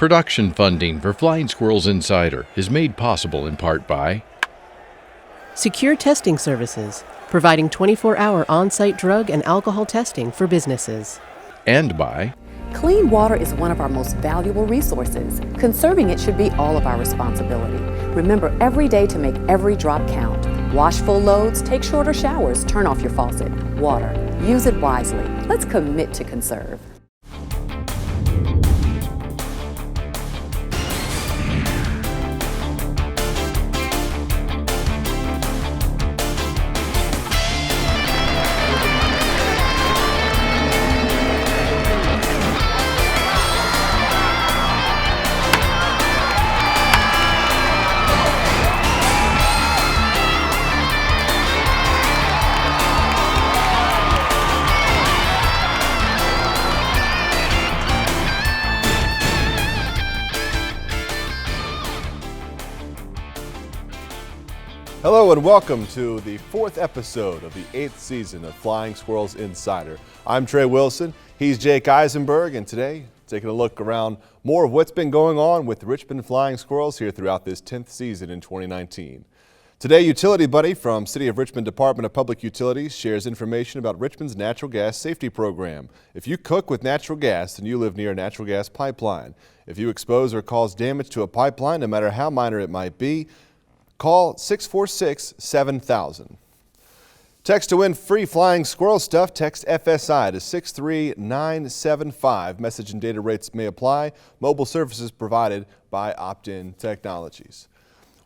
Production funding for Flying Squirrels Insider is made possible in part by Secure Testing Services, providing 24-hour on-site drug and alcohol testing for businesses. and by Clean water is one of our most valuable resources. Conserving it should be all of our responsibility. Remember every day to make every drop count. Wash full loads, take shorter showers, turn off your faucet. Water, use it wisely. Let's commit to conserve. Hello and welcome to the 4th episode of the 8th season of Flying Squirrels Insider. I'm Trey Wilson, he's Jake Eisenberg, and today taking a look around more of what's been going on with the Richmond Flying Squirrels here throughout this 10th season in 2019. Today, Utility Buddy from City of Richmond Department of Public Utilities shares information about Richmond's natural gas safety program. If you cook with natural gas, then you live near a natural gas pipeline. If you expose or cause damage to a pipeline, no matter how minor it might be, call 646-7000. Text to win free Flying Squirrel stuff. Text FSI to 63975. Message and data rates may apply. Mobile services provided by Opt-in Technologies.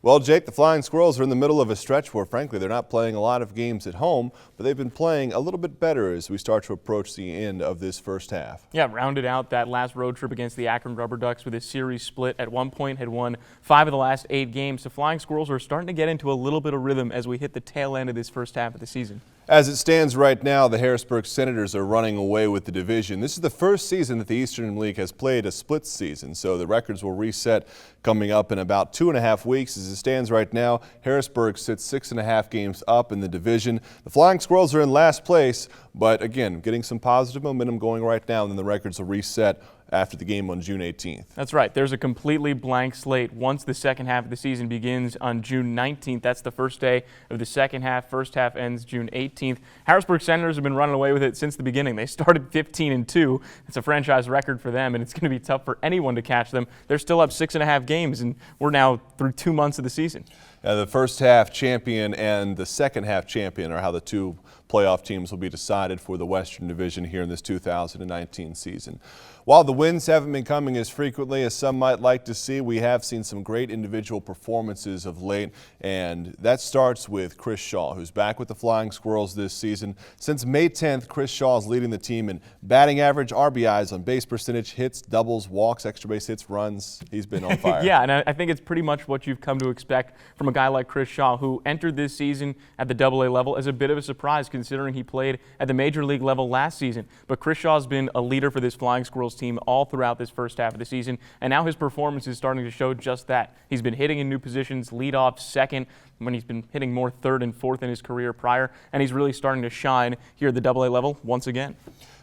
Well, Jake, the Flying Squirrels are in the middle of a stretch where, frankly, they're not playing a lot of games at home, but they've been playing a little bit better as we start to approach the end of this first half. Yeah, rounded out that last road trip against the Akron Rubber Ducks with a series split. At one point had won 5 of the last 8 games. The Flying Squirrels are starting to get into a little bit of rhythm as we hit the tail end of this first half of the season. As it stands right now, the Harrisburg Senators are running away with the division. This is the first season that the Eastern League has played a split season, so the records will reset coming up in about 2.5 weeks. As it stands right now, Harrisburg sits 6.5 games up in the division. The Flying Squirrels are in last place, but again, getting some positive momentum going right now, and then the records will reset after the game on June 18th. That's right. There's a completely blank slate once the second half of the season begins on June 19th. That's the first day of the second half. First half ends June 18th. Harrisburg Senators have been running away with it since the beginning. They started 15-2. It's a franchise record for them, and it's going to be tough for anyone to catch them. They're still up 6.5 games, and we're now through 2 months of the season. The first half champion and the second half champion are how the two playoff teams will be decided for the Western Division here in this 2019 season. While the wins haven't been coming as frequently as some might like to see, we have seen some great individual performances of late, and that starts with Chris Shaw, who's back with the Flying Squirrels this season. Since May 10th, Chris Shaw is leading the team in batting average, RBIs, on base percentage, hits, doubles, walks, extra base hits, runs. He's been on fire. Yeah, and I think it's pretty much what you've come to expect from a guy like Chris Shaw, who entered this season at the AA level as a bit of a surprise considering he played at the Major League level last season. But Chris Shaw's been a leader for this Flying Squirrels team all throughout this first half of the season, and now his performance is starting to show just that. He's been hitting in new positions, leadoff, second, when he's been hitting more third and fourth in his career prior, and he's really starting to shine here at the AA level once again.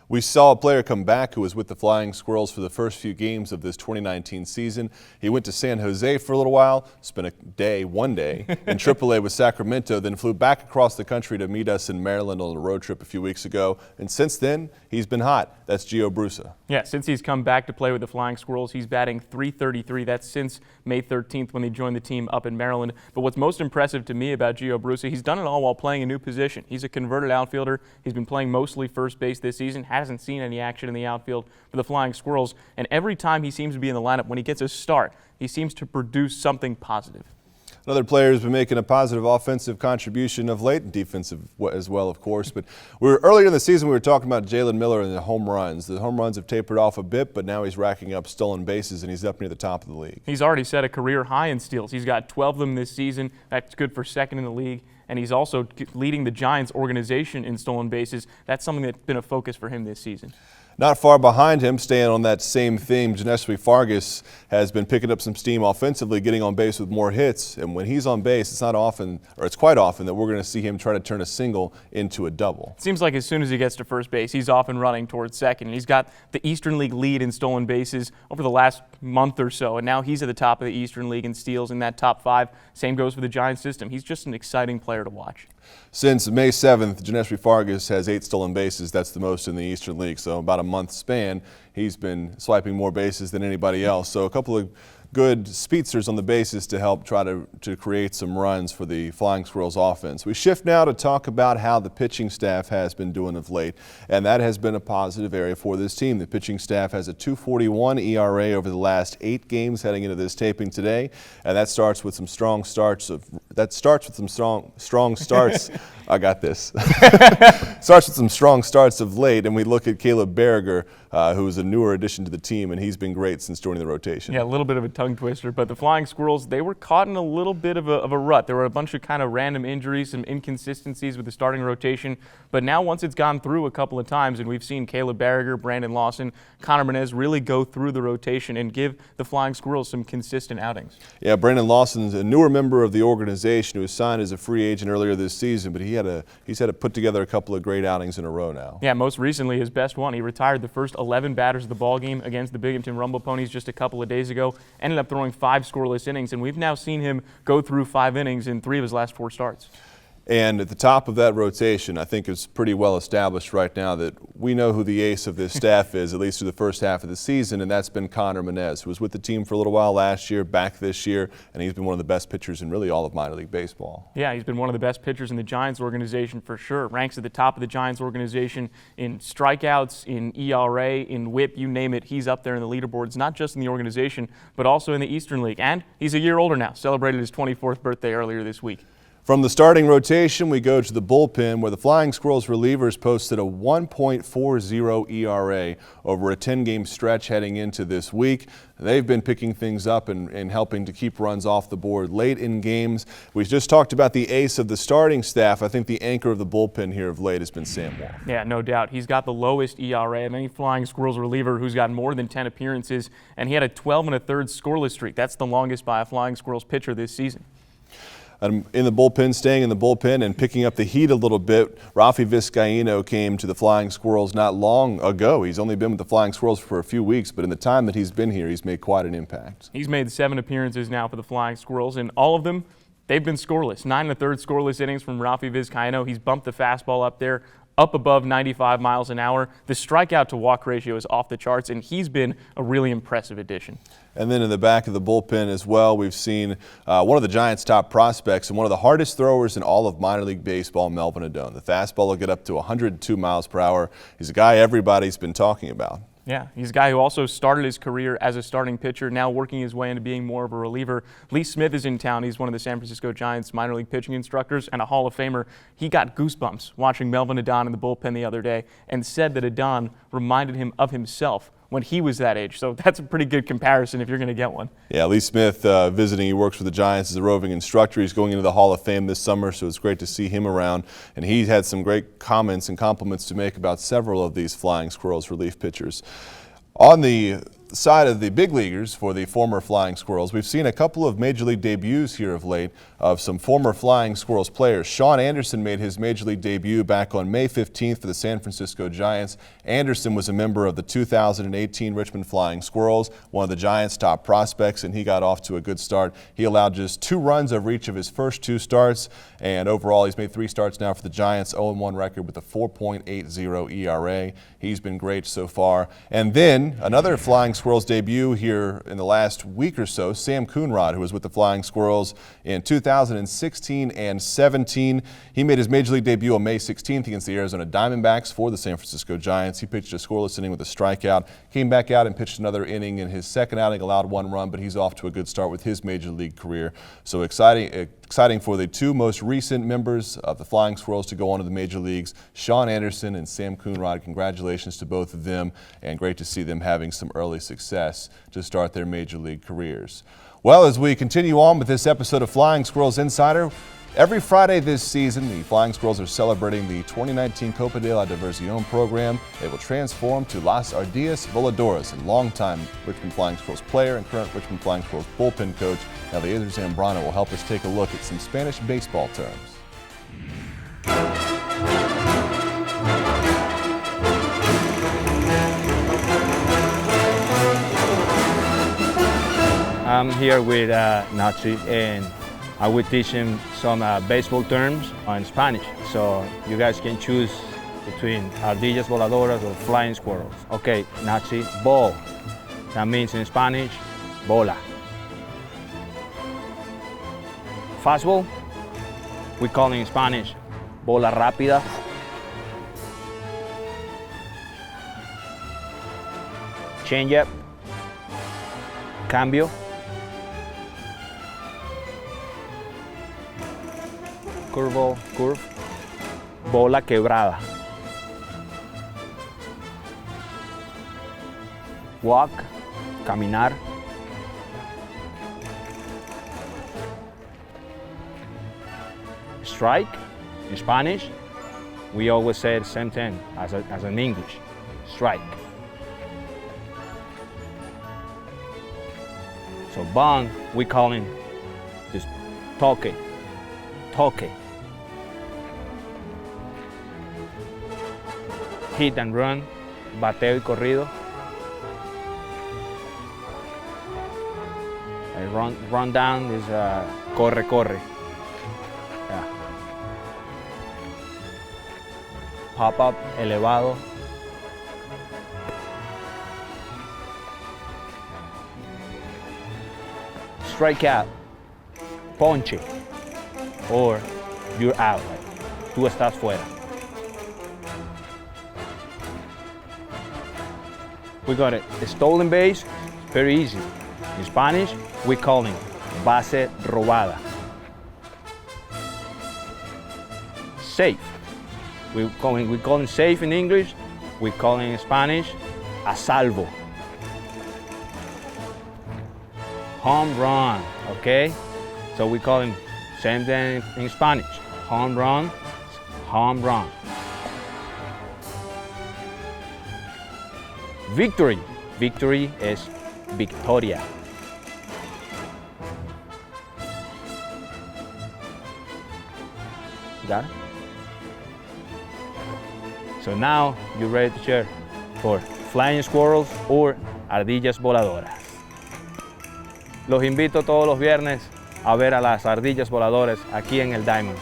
We saw a player come back who was with the Flying Squirrels for the first few games of this 2019 season. He went to San Jose for a little while, spent one day in AAA with Sacramento, then flew back across the country to meet us in Maryland on a road trip a few weeks ago. And since then, he's been hot. That's Gio Brusa. Yeah, since he's come back to play with the Flying Squirrels, he's batting .333. That's since May 13th when he joined the team up in Maryland. But what's most impressive to me about Gio Brusa, he's done it all while playing a new position. He's a converted outfielder. He's been playing mostly first base this season, hasn't seen any action in the outfield for the Flying Squirrels, and every time he seems to be in the lineup, when he gets a start, he seems to produce something positive. Another player who's been making a positive offensive contribution of late, defensive as well, of course. But earlier in the season, we were talking about Jalen Miller and the home runs. The home runs have tapered off a bit, but now he's racking up stolen bases, and he's up near the top of the league. He's already set a career high in steals. He's got 12 of them this season. That's good for second in the league. And he's also leading the Giants organization in stolen bases. That's something that's been a focus for him this season. Not far behind him, staying on that same theme, Ginesri Fargas has been picking up some steam offensively, getting on base with more hits. And when he's on base, it's quite often that we're going to see him try to turn a single into a double. Seems like as soon as he gets to first base, he's off and running towards second. He's got the Eastern League lead in stolen bases over the last month or so, and now he's at the top of the Eastern League in steals in that top 5. Same goes for the Giants system. He's just an exciting player to watch. Since May 7th, Ginesri Fargas has 8 stolen bases. That's the most in the Eastern League. So about a month span, he's been swiping more bases than anybody else. So a couple of good speedsters on the bases to help try to create some runs for the Flying Squirrels offense. We shift now to talk about how the pitching staff has been doing of late, and that has been a positive area for this team. The pitching staff has a 2.41 ERA over the last 8 games heading into this taping today, and that starts with some strong starts I got this. Starts with some strong starts of late, and we look at Caleb Berger, who is a newer addition to the team, and he's been great since joining the rotation. Yeah, a little bit of a tongue twister, but the Flying Squirrels, they were caught in a little bit of a rut. There were a bunch of kind of random injuries, some inconsistencies with the starting rotation, but now once it's gone through a couple of times, and we've seen Caleb Berger, Brandon Lawson, Connor Menez really go through the rotation and give the Flying Squirrels some consistent outings. Yeah, Brandon Lawson's a newer member of the organization who was signed as a free agent earlier this season, but he's had to put together a couple of great outings in a row now. Yeah, most recently his best one. He retired the first 11 batters of the ball game against the Binghamton Rumble Ponies just a couple of days ago. Ended up throwing 5 scoreless innings, and we've now seen him go through 5 innings in 3 of his last 4 starts. And at the top of that rotation, I think it's pretty well established right now that we know who the ace of this staff is, at least through the first half of the season, and that's been Connor Menez, who was with the team for a little while last year, back this year, and he's been one of the best pitchers in really all of minor league baseball. Yeah, he's been one of the best pitchers in the Giants organization for sure. Ranks at the top of the Giants organization in strikeouts, in ERA, in WHIP, you name it. He's up there in the leaderboards, not just in the organization, but also in the Eastern League. And he's a year older now, celebrated his 24th birthday earlier this week. From the starting rotation, we go to the bullpen, where the Flying Squirrels relievers posted a 1.40 ERA over a 10-game stretch heading into this week. They've been picking things up and helping to keep runs off the board late in games. We just talked about the ace of the starting staff. I think the anchor of the bullpen here of late has been Sam Wall. Yeah, no doubt. He's got the lowest ERA of any Flying Squirrels reliever who's got more than 10 appearances, and he had a 12 1/3 scoreless streak. That's the longest by a Flying Squirrels pitcher this season. In the bullpen, staying in the bullpen and picking up the heat a little bit, Rafi Vizcaino came to the Flying Squirrels not long ago. He's only been with the Flying Squirrels for a few weeks, but in the time that he's been here, he's made quite an impact. He's made 7 appearances now for the Flying Squirrels, and all of them, they've been scoreless. 9 1/3 scoreless innings from Rafi Vizcaino. He's bumped the fastball up there, up above 95 miles an hour. The strikeout to walk ratio is off the charts, and he's been a really impressive addition. And then in the back of the bullpen as well, we've seen one of the Giants' top prospects and one of the hardest throwers in all of minor league baseball, Melvin Adone. The fastball will get up to 102 miles per hour. He's a guy everybody's been talking about. Yeah, he's a guy who also started his career as a starting pitcher, now working his way into being more of a reliever. Lee Smith is in town. He's one of the San Francisco Giants minor league pitching instructors and a Hall of Famer. He got goosebumps watching Melvin Adone in the bullpen the other day and said that Adone reminded him of himself when he was that age. So that's a pretty good comparison if you're going to get one. Yeah, Lee Smith visiting. He works for the Giants as a roving instructor. He's going into the Hall of Fame this summer, so it's great to see him around. And he's had some great comments and compliments to make about several of these Flying Squirrels relief pitchers. On the side of the big leaguers for the former Flying Squirrels, we've seen a couple of major league debuts here of late of some former Flying Squirrels players. Sean Anderson made his major league debut back on May 15th for the San Francisco Giants. Anderson was a member of the 2018 Richmond Flying Squirrels, one of the Giants' top prospects, and he got off to a good start. He allowed just 2 runs over each of his first 2 starts, and overall he's made 3 starts now for the Giants, 0-1 record with a 4.80 ERA. He's been great so far. And then another Flying Squirrels debut here in the last week or so, Sam Coonrod, who was with the Flying Squirrels in 2016 and 17. He made his major league debut on May 16th against the Arizona Diamondbacks for the San Francisco Giants. He pitched a scoreless inning with a strikeout, came back out and pitched another inning in his second outing, allowed 1 run, but he's off to a good start with his major league career. So exciting for the 2 most recent members of the Flying Squirrels to go on to the major leagues, Sean Anderson and Sam Coonrod. Congratulations to both of them, and great to see them having some early success to start their major league careers. Well, as we continue on with this episode of Flying Squirrels Insider, Every Friday this season, the Flying Squirrels are celebrating the 2019 Copa de la Diversión program. They will transform to Las Ardillas Voladoras, and longtime Richmond Flying Squirrels player and current Richmond Flying Squirrels bullpen coach Eliezer Zambrano will help us take a look at some Spanish baseball terms. I'm here with Nachi, and I will teach him some baseball terms in Spanish. So you guys can choose between ardillas voladoras or flying squirrels. Okay, Nachi, ball. That means in Spanish, bola. Fastball, we call it in Spanish, bola rápida. Changeup, cambio. Curveball, curve, bola quebrada. Walk, caminar. Strike, in Spanish, we always say the same thing as in English, strike. So bunt, we call him just toque, toque. Hit and run, bateo y corrido. Run down is corre, corre. Yeah. Pop up, elevado. Strikeout, ponche, or you're out, like, tú estás fuera. We got it. A stolen base, very easy. In Spanish, we call it base robada. Safe. We call it safe in English. We call it in Spanish a salvo. Home run, okay? So we call him same thing in Spanish. Home run, home run. Victory. Victory is victoria. Got it? So now you're ready to cheer for Flying Squirrels or Ardillas Voladoras. Los invito todos los viernes a ver a las Ardillas Voladoras aquí en el Diamond.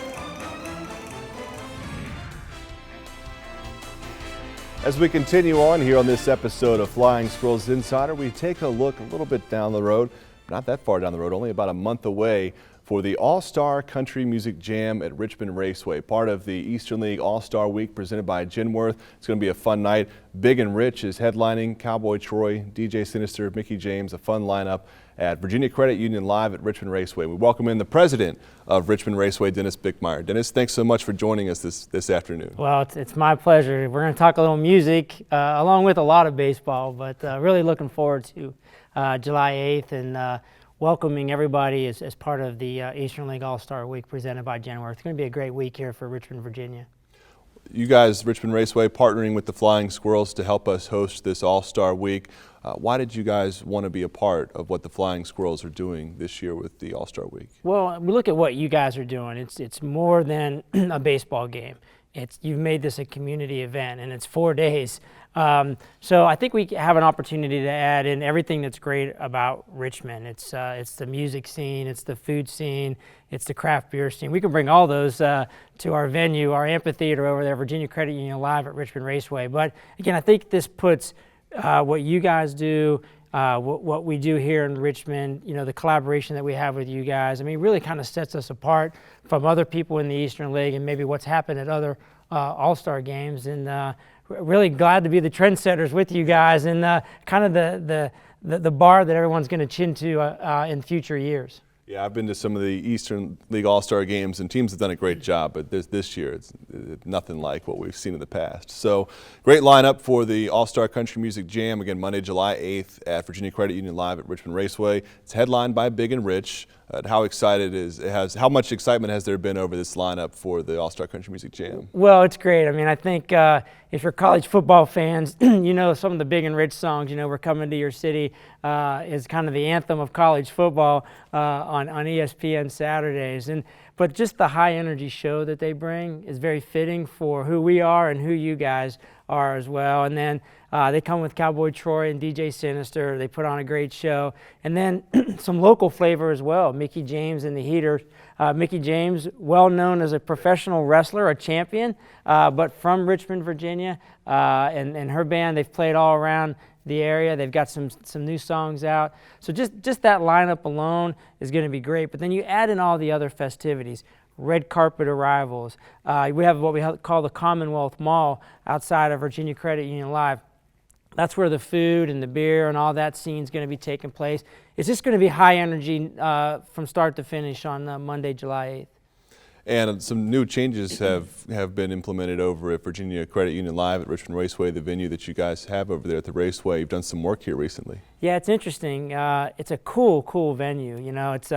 As we continue on here on this episode of Flying Squirrels Insider, we take a look a little bit down the road, not that far down the road, only about a month away, for the All-Star Country Music Jam at Richmond Raceway, part of the Eastern League All-Star Week presented by Genworth. It's going to be a fun night. Big and Rich is headlining, Cowboy Troy, DJ Sinister, Mickey James, a fun lineup at Virginia Credit Union Live at Richmond Raceway. We welcome in the president of Richmond Raceway, Dennis Bickmeyer. Dennis, thanks so much for joining us this afternoon. Well, it's my pleasure. We're going to talk a little music along with a lot of baseball, but really looking forward to July 8th and welcoming everybody as part of the Eastern League All-Star Week presented by Genworth. It's going to be a great week here for Richmond, Virginia. You guys, Richmond Raceway, partnering with the Flying Squirrels to help us host this All-Star Week. Why did you guys want to be a part of what the Flying Squirrels are doing this year with the All-Star Week? Well, we look at what you guys are doing. It's more than a baseball game. You've made this a community event, and it's 4 days. So I think we have an opportunity to add in everything that's great about Richmond. It's the music scene, it's the food scene, it's the craft beer scene. We can bring all those to our venue, our amphitheater over there, Virginia Credit Union Live at Richmond Raceway. But again, I think this puts what you guys do, what we do here in Richmond, the collaboration that we have with you guys, I mean, really kind of sets us apart from other people in the Eastern League and maybe what's happened at other All-Star games. And really glad to be the trendsetters with you guys and kind of the bar that everyone's going to chin to in future years. Yeah, I've been to some of the Eastern League All-Star games, and teams have done a great job, but this year it's nothing like what we've seen in the past. So great lineup for the All-Star Country Music Jam, again, Monday, July 8th at Virginia Credit Union Live at Richmond Raceway. It's headlined by Big and Rich. how how much excitement has there been over this lineup for the All-Star Country Music Jam? Well, it's great. I mean, I think if you're college football fans, you know some of the Big and Rich songs. You know, We're Coming to Your City is kind of the anthem of college football on ESPN Saturdays. But just the high energy show that they bring is very fitting for who we are and who you guys are as well. And then they come with Cowboy Troy and DJ Sinister. They put on a great show. And then some local flavor as well. Mickey James and the Heaters. Mickey James, well known as a professional wrestler, a champion, but from Richmond, Virginia. And her band, they've played all around the area. They've got some new songs out. So just that lineup alone is going to be great. But then you add in all the other festivities. Red carpet arrivals. We have what we call the Commonwealth Mall outside of Virginia Credit Union Live. That's where the food and the beer and all that scene is going to be taking place. It's just going to be high energy from start to finish on Monday, July 8th. And some new changes have been implemented over at Virginia Credit Union Live at Richmond Raceway, the venue that you guys have over there at the Raceway. You've done some work here recently. Yeah, it's interesting. It's a cool venue. You know, it's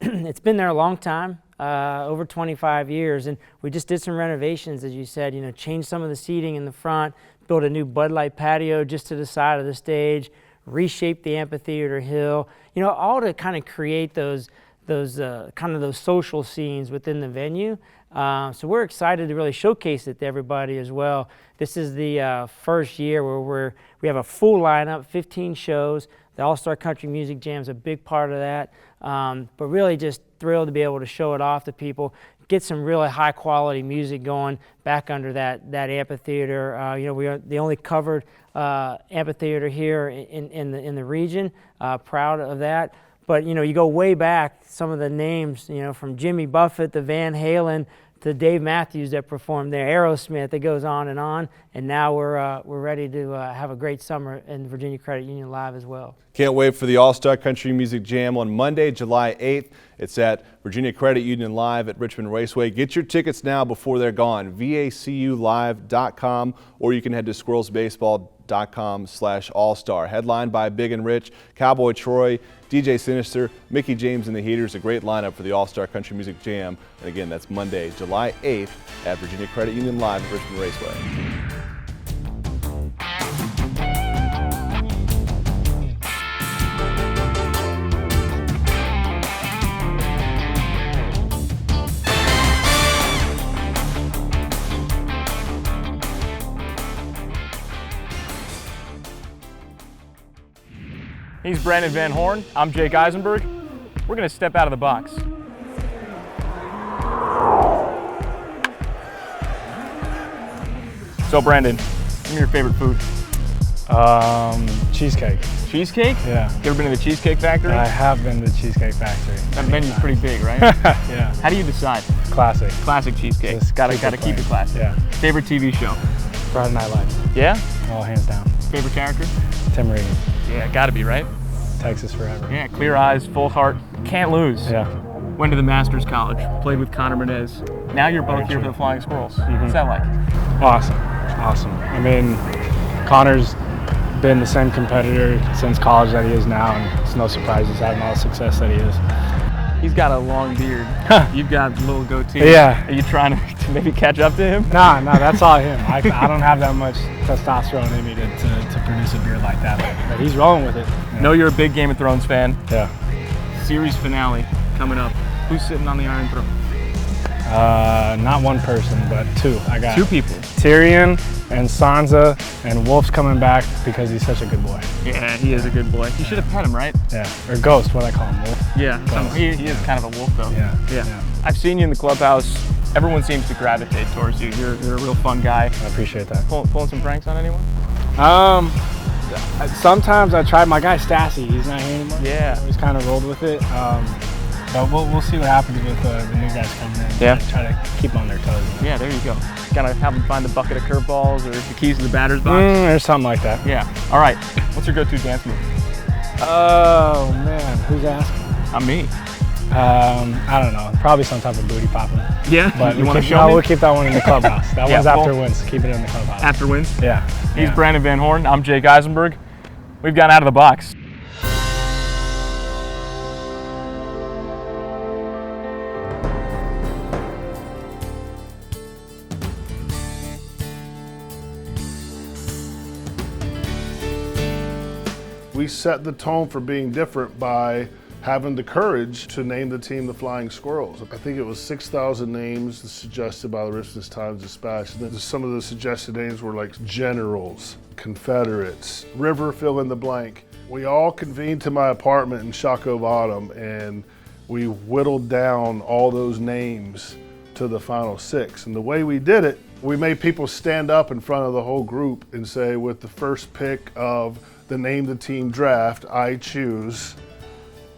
it's been there a long time. Over 25 years, and we just did some renovations, as you said, you know, changed some of the seating in the front, built a new Bud Light patio just to the side of the stage, reshaped the amphitheater hill, you know, all to kind of create those social scenes within the venue. So we're excited to really showcase it to everybody as well. This is the first year where we have a full lineup, 15 shows. The All-Star Country Music Jam is a big part of that, but really just thrilled to be able to show it off to people, get some really high-quality music going back under that amphitheater. You know, we are the only covered amphitheater here in the region. Proud of that. But you know, you go way back, some of the names, you know, from Jimmy Buffett to Van Halen to Dave Matthews that performed there, Aerosmith, it goes on, and now we're ready to have a great summer in Virginia Credit Union Live as well. Can't wait for the All-Star Country Music Jam on Monday, July 8th. It's at Virginia Credit Union Live at Richmond Raceway. Get your tickets now before they're gone, vaculive.com, or you can head to squirrelsbaseball.com/all-star. Headlined by Big and Rich, Cowboy Troy, DJ Sinister, Mickey James and the Heaters. A great lineup for the All-Star Country Music Jam. And again, that's Monday, July 8th at Virginia Credit Union Live at Richmond Raceway. He's Brandon Van Horn. I'm Jake Eisenberg. We're going to step out of the box. So Brandon, give me your favorite food. Cheesecake. Cheesecake? Yeah. You ever been to the Cheesecake Factory? I have been to the Cheesecake Factory. That menu's pretty big, right? Yeah. How do you decide? Classic. Classic cheesecake. Gotta keep it classic. Yeah. Favorite TV show? Friday Night Live. Yeah? Oh, hands down. Favorite character? Tim Regan. Yeah, gotta be, right? Texas forever. Yeah, clear eyes, full heart, can't lose. Yeah. Went to the Masters College, played with Connor Mendez. Now you're both here for the Flying Squirrels. What's that like? Awesome. I mean, Connor's been the same competitor since college that he is now, and it's no surprise he's having all the success that he is. He's got a long beard. You've got a little goatee. Yeah. Are you trying to maybe catch up to him? Nah, that's all him. I don't have that much testosterone in me to produce a beard like that, but he's rolling with it. Yeah. Know you're a big Game of Thrones fan. Yeah. Series finale coming up. Who's sitting on the Iron Throne? Not one person, but two. I got two people. Tyrion and Sansa, and Wolf's coming back because he's such a good boy. Yeah, he is a good boy. You should have pet him, right? Yeah, or Ghost, what I call him, Wolf. Yeah, he is kind of a wolf though. Yeah. I've seen you in the clubhouse. Everyone seems to gravitate towards you. You're a real fun guy. I appreciate that. Pulling some pranks on anyone? Sometimes I try. My guy Stassi, he's not here anymore. Yeah. He's kind of rolled with it. But we'll see what happens with the new guys coming in. Yeah. Try to keep them on their toes. Yeah, there you go. Gotta have them find the bucket of curveballs or the keys to the batter's box. Or something like that. Yeah. All right. What's your go-to dance move? Oh man, who's asking? I'm me. I don't know. Probably some type of booty popping. Yeah. But you want to show me? We'll keep that one in the clubhouse. That one's after wins. Keep it in the clubhouse. After wins? Yeah. He's Brandon Van Horn. I'm Jake Eisenberg. We've gone out of the box. We set the tone for being different by having the courage to name the team the Flying Squirrels. I think it was 6,000 names suggested by the Richmond Times-Dispatch. And then some of the suggested names were like Generals, Confederates, River, fill in the blank. We all convened to my apartment in Shockoe Bottom, and we whittled down all those names to the final 6. And the way we did it, we made people stand up in front of the whole group and say, with the first pick of the Name the Team draft, I choose.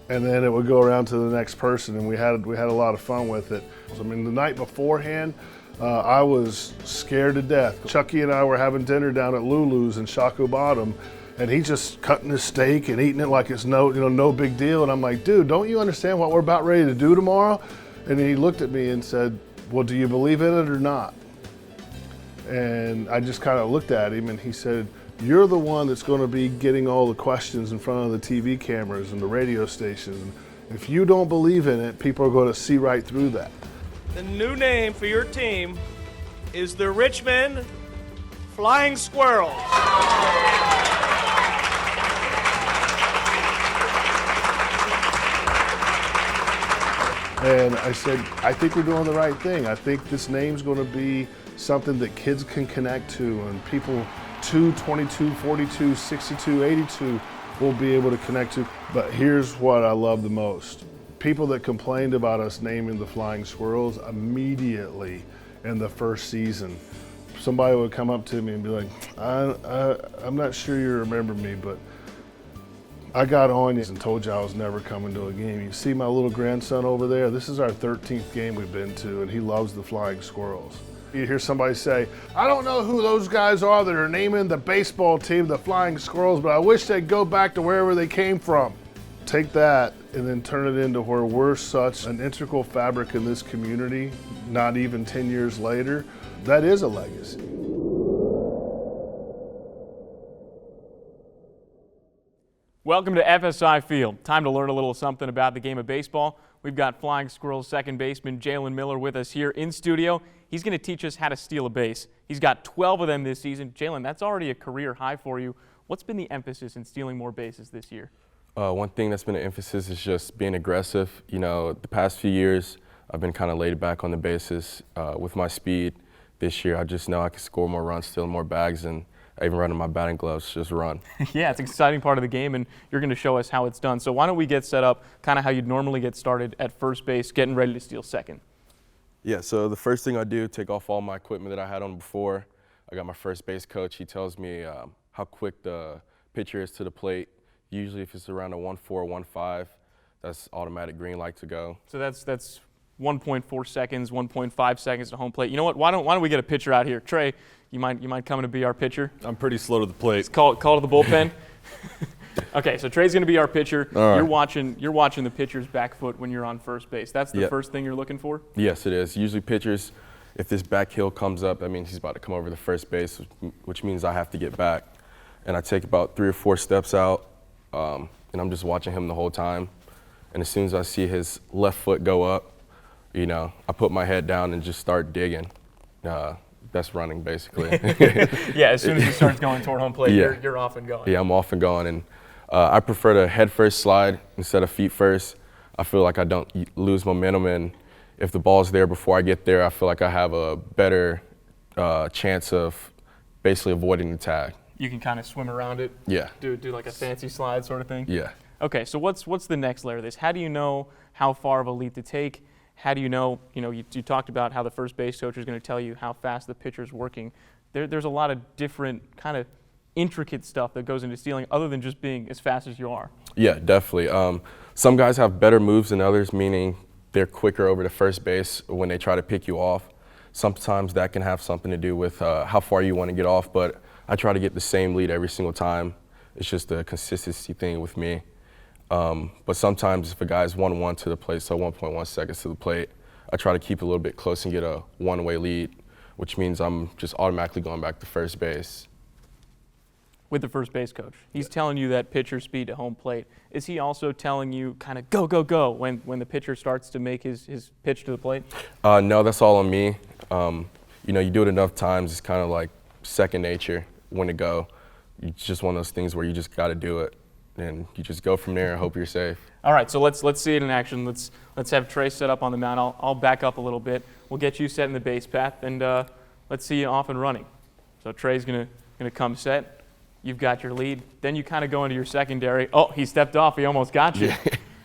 And then it would go around to the next person, and we had a lot of fun with it. I mean, the night beforehand, I was scared to death. Chucky and I were having dinner down at Lulu's in Shockoe Bottom, and he's just cutting his steak and eating it like it's no big deal. And I'm like, dude, don't you understand what we're about ready to do tomorrow? And he looked at me and said, well, do you believe in it or not? And I just kind of looked at him, and he said, you're the one that's going to be getting all the questions in front of the TV cameras and the radio stations. If you don't believe in it, people are going to see right through that. The new name for your team is the Richmond Flying Squirrels. And I said, I think we're doing the right thing. I think this name's going to be something that kids can connect to, and people 2, 22, 42, 62, 82 will be able to connect to. But here's what I love the most. People that complained about us naming the Flying Squirrels, immediately in the first season, somebody would come up to me and be like, I'm not sure you remember me, but I got on you and told you I was never coming to a game. You see my little grandson over there? This is our 13th game we've been to, and he loves the Flying Squirrels. You hear somebody say, I don't know who those guys are that are naming the baseball team the Flying Squirrels, but I wish they'd go back to wherever they came from. Take that and then turn it into where we're such an integral fabric in this community, not even 10 years later. That is a legacy. Welcome to FSI Field. Time to learn a little something about the game of baseball. We've got Flying Squirrels second baseman Jalen Miller with us here in studio. He's going to teach us how to steal a base. He's got 12 of them this season. Jalen, that's already a career high for you. What's been the emphasis in stealing more bases this year? One thing that's been an emphasis is just being aggressive. You know, the past few years, I've been kind of laid back on the bases with my speed. This year, I just know I can score more runs, steal more bags, and I even run in my batting gloves, just run. Yeah, it's an exciting part of the game, and you're going to show us how it's done. So why don't we get set up kind of how you'd normally get started at first base, getting ready to steal second. Yeah, so the first thing I do, take off all my equipment that I had on before. I got my first base coach. He tells me how quick the pitcher is to the plate. Usually if it's around a 1.4, 1.5, that's automatic green light to go. So that's 1.4 seconds, 1.5 seconds to home plate. You know what? Why don't we get a pitcher out here? Trey, you mind coming to be our pitcher? I'm pretty slow to the plate. Let's call to the bullpen. Okay, so Trey's going to be our pitcher. All right. You're watching the pitcher's back foot when you're on first base. That's the first thing you're looking for? Yes, it is. Usually pitchers, if this back heel comes up, that means he's about to come over the first base, which means I have to get back. And I take about 3 or 4 steps out, and I'm just watching him the whole time. And as soon as I see his left foot go up, you know, I put my head down and just start digging. That's running, basically. Yeah, as soon as he starts going toward home plate, you're off and going. Yeah, I'm off and going. And I prefer to head first slide instead of feet first. I feel like I don't lose momentum, and if the ball's there before I get there, I feel like I have a better chance of basically avoiding the tag. You can kind of swim around it? Yeah. Do like a fancy slide sort of thing? Yeah. Okay, so what's the next layer of this? How do you know how far of a lead to take? How do you know, you talked about how the first base coach is going to tell you how fast the pitcher's working. There's a lot of different kind of intricate stuff that goes into stealing other than just being as fast as you are. Yeah, definitely. Some guys have better moves than others, meaning they're quicker over to first base when they try to pick you off. Sometimes that can have something to do with how far you want to get off, but I try to get the same lead every single time. It's just a consistency thing with me. But sometimes if a guy's 1-1 to the plate, so 1.1 seconds to the plate, I try to keep it a little bit close and get a one-way lead, which means I'm just automatically going back to first base. With the first base coach, he's telling you that pitcher speed to home plate. Is he also telling you kind of go, go, go when the pitcher starts to make his pitch to the plate? No, that's all on me. You do it enough times, it's kind of like second nature when to go. It's just one of those things where you just got to do it. and you just go from there and hope you're safe. All right, so let's see it in action. Let's have Trey set up on the mound. I'll back up a little bit. We'll get you set in the base path, and let's see you off and running. So Trey's gonna come set. You've got your lead. Then you kind of go into your secondary. Oh, he stepped off. He almost got you.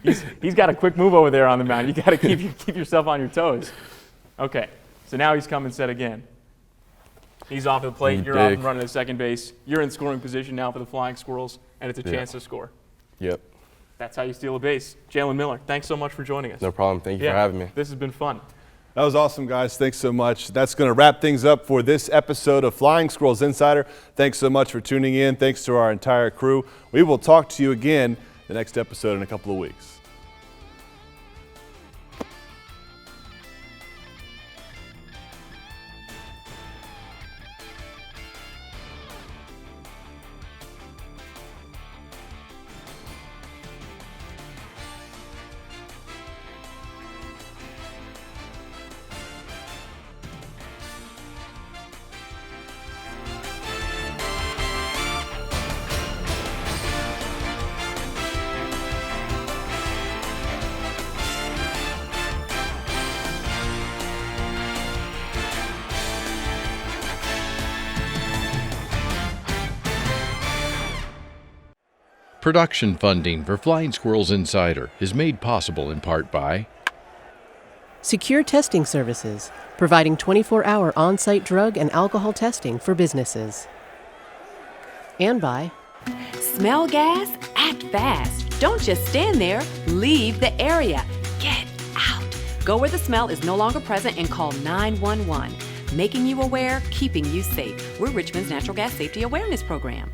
Yeah. He's got a quick move over there on the mound. You got to keep yourself on your toes. Okay, so now he's coming set again. He's off the plate. You're off and running at second base. You're in scoring position now for the Flying Squirrels, and it's a chance to score. Yep. That's how you steal a base. Jalen Miller, thanks so much for joining us. No problem. Thank you for having me. This has been fun. That was awesome, guys. Thanks so much. That's going to wrap things up for this episode of Flying Squirrels Insider. Thanks so much for tuning in. Thanks to our entire crew. We will talk to you again the next episode in a couple of weeks. Production funding for Flying Squirrels Insider is made possible in part by Secure Testing Services, providing 24-hour on-site drug and alcohol testing for businesses. And by Smell gas? Act fast. Don't just stand there. Leave the area. Get out. Go where the smell is no longer present and call 911. Making you aware, keeping you safe. We're Richmond's Natural Gas Safety Awareness Program.